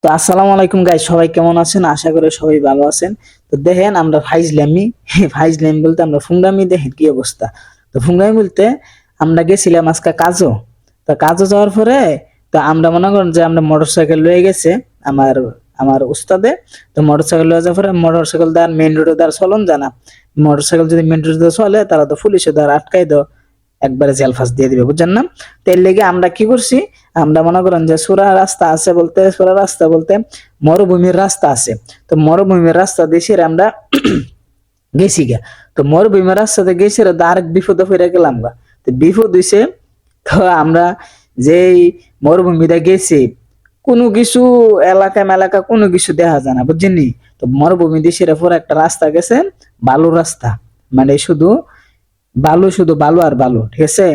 তো আসসালামু আলাইকুম গাইস, সবাই কেমন আছেন? আশা করি সবাই ভালো আছেন। তো দেখেন আমরা ফাইজলামি ফাইজলামি বলতে আমরা ফুংগামি, দেখেন কি অবস্থা। তো ফুংগামি বলতে আমরা গেছিলাম আজকে কাজও। তো কাজও যাওয়ার পরে তো আমরা মনে করেন যে আমরা মোটরসাইকেল লয়ে গেছে আমার আমার উস্তাদে। তো মোটরসাইকেল লয়ে যাওয়ার পরে মোটরসাইকেল দ্বার মেইন রোডে দ্বার চলন জানা, মোটরসাইকেল যদি মেইন রোডে চলে তারা তো পুলিশে দ্বার আটকাই দাও, একবারে জেল ফাঁস দিয়ে দিবে, বুঝছেন না? তো এর লেগে আমরা কি করছি, আমরা মনে করেন যে সুরা রাস্তা আছে বলতে, সুরা রাস্তা বলতে মরুভূমির রাস্তা আছে। তো মরুভূমির রাস্তা দিয়ে আমরা গেছি গা। তো মরুভূমির রাস্তাতে গেছি রে, আরেক বিপদে ফিরে গেলাম গা। তো বিপদ হইছে, তো আমরা যেই মরুভূমিতে গেছি কোনো কিছু এলাকা কোনো কিছু দেখা যায় না, বুঝছেন নি? তো মরুভূমি দিয়ে পুরো একটা রাস্তা গেছে, বালুর রাস্তা, মানে শুধু বালু, শুধু বালু আর বালু, ঠিক আছে?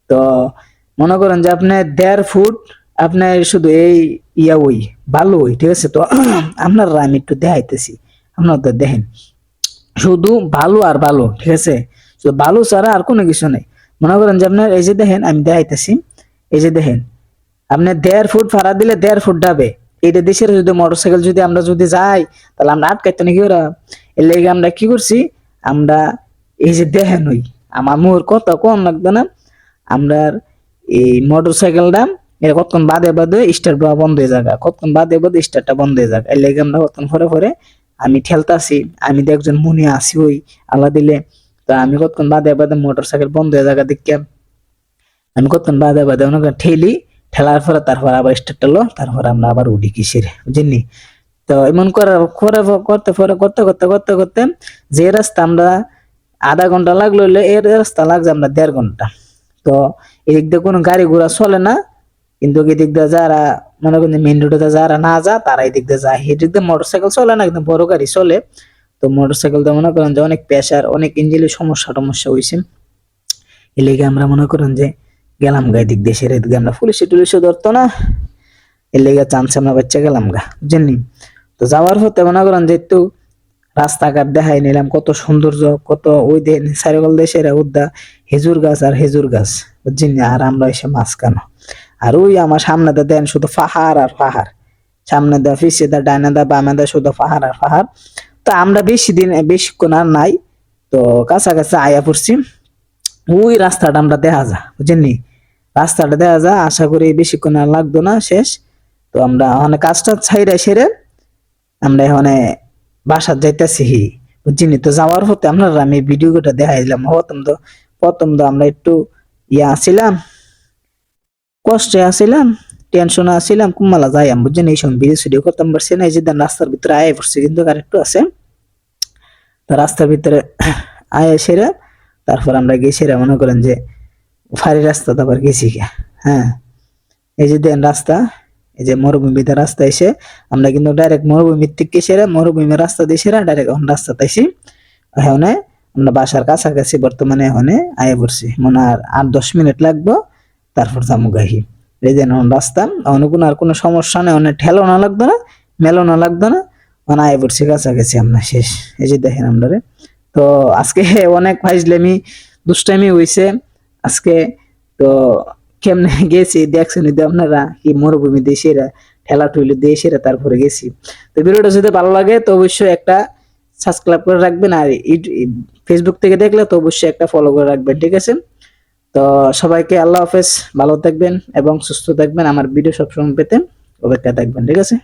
তো মনে করেন যে আপনি 1.5 ফুট আপনার শুধু এই ওই বালু ওই, ঠিক আছে? তো আপনার আমি একটু দেখাইতেছি, আপনার তো দেখেন শুধু বালু আর বালু, ঠিক আছে? শুধু বালু ছাড়া আর কোনো কিছু নেই। মনে করেন যে আপনার এই যে দেখেন, আমি দেখাইতেছি, এই যে দেখেন আপনি 1.5 ফুট ভাড়া দিলে 1.5 ফুট ডাবে। এইটা দেশের যদি মোটরসাইকেল যদি আমরা যদি যাই তাহলে আমরা আটকাইতে নাকি ওরা। এর লেগে আমরা কি করছি, আমরা এই যে দেখেন ওই আমার মোর কথা কম লাগবে না, আমরা এই মোটর সাইকেলটা এটা কতক্ষণ বাদে বাদে স্টার্ট বন্ধ হয়ে যাবে, কতক্ষণ বাদে বাদে স্টার্টটা বন্ধ হয়ে যাবে। এর লেগে আমরা কতক্ষণ পরে পরে আমি ঠেলতাছি, আমি তো একজন মুনি আছি ওই আল্লাহ দিলে। তো আমি কতক্ষণ বাদে বাদে মোটর সাইকেল বন্ধ হয়ে যাবে দেখি, আমি কতক্ষণ বাদে বাদে ওনাকে ঠেলি, ঠেলার পরে তারপর আবার স্টার্ট হলো, তারপর আমরা আবার উঠি কিসের, বুঝলি? তো এমন করার করে করতে পরে করতে করতে করতে করতে যে রাস্তা আমরা আধা ঘন্টা লাগলো, এর রাস্তা লাগছে আমরা 1.5 ঘন্টা। তো এদিক দিয়ে কোনো গাড়ি ঘোড়া চলে না, কিন্তু এদিক দিয়ে যারা মনে করেন মেইন রোডে যারা না যা তারা এদিক দিয়ে যায়, এদিক দিয়ে মোটরসাইকেল চলে না, কিন্তু বড় গাড়ি চলে। তো মোটরসাইকেল দিয়ে মনে করেন যে অনেক প্রেসার, অনেক ইঞ্জিনের সমস্যা টমস্যা হয়েছে। এর লেগে আমরা মনে করেন যে গেলাম গা এদিক দিয়ে, সেরে এদিকে আমরা পুলিশে টুলিশে ধরতো না, এর লেগে চান্স আমরা বাচ্চা গেলাম গা, বুঝলি? তো যাওয়ার পথে মনে করেন যে একটু রাস্তাঘাট দেখাই নিলাম, কত সৌন্দর্য, কত ওই দেন সাইকেল দেশের উদ্যা হেজুর গাছ আর হেজুর গাছ, বুঝছেন? আর আমরা এসে মাঝখানো, আর ওই আমার সামনে দা দেন শুধু পাহাড় আর পাহাড়, সামনে দা পিছিয়ে দা ডাইনে দা বামে দা শুধু পাহাড় আর পাহাড়। তো আমরা বেশিক্ষণ আর নাই, তো কাছাকাছি আয়া পড়ছি। ওই রাস্তাটা আমরা দেখা যা, বুঝছেন? রাস্তাটা দেখা যা, আশা করি বেশিক্ষণ আর লাগতো না, শেষ। তো আমরা অনেক কাজটা ছাইরা সেরে আমরা এখানে বাসার যাইতেছি, বুঝছিনি? তো যাওয়ার পথে আপনার আমি ভিডিওটা দেখাইলাম। প্রথম তো আমরা একটু আছিলাম, কষ্টে আছিলাম, টেনশনে আছিলাম, কুম্মালা যাইয়াম, বুঝছেন? এই সময় ভিডিও করতাম পারছি না, এই যে রাস্তার ভিতরে আয় পড়ছি, কিন্তু আর একটু আছে। তো রাস্তার ভিতরে আয় সেরা, তারপর আমরা গেছিরা মনে করেন যে ফারি রাস্তা, তারপর গেছি গা। হ্যাঁ, এই যে দেন রাস্তা, এই যে মরুভূমিতে রাস্তা এসে আমরা কিন্তু ডাইরেক্ট মরুভূমির থেকে সেরা মরুভূমির রাস্তা দিয়ে সেরা ডাইরেক্ট এখন রাস্তা তাইছি। এখানে আমরা বাসার কাছাকাছি বর্তমানে এখানে আয়ে পড়ছি, মনে আর 8-10 মিনিট লাগবো, তারপর যাবো গাহি। এই যে এখন রাস্তা, কোনো আর কোনো সমস্যা নেই, অনেক ঠেলো না লাগতো না, মেলো না লাগতো না, মানে আয়ে পড়ছি কাছাকাছি আমরা, শেষ। এই যে দেখেন আমরা। তো আজকে অনেক ফাইজলামি দুষ্টামি হইছে আজকে। তো কেমনে গেছি দেখছেন তো আপনারা, কি মরুভূমি দেশেরা ঠেলা ঠুলি দেশেরা, তারপরে গেছি। তো ভিডিওটা যদি ভালো লাগে তো অবশ্যই একটা সাবস্ক্রাইব করে রাখবেন, আর ফেসবুক থেকে দেখলে তো অবশ্যই একটা ফলো করে রাখবেন, ঠিক আছে? তো সবাইকে আল্লাহ হাফেজ, ভালো থাকবেন এবং সুস্থ থাকবেন, আমার ভিডিও সবসময় পেতে অপেক্ষা থাকবেন, ঠিক আছে?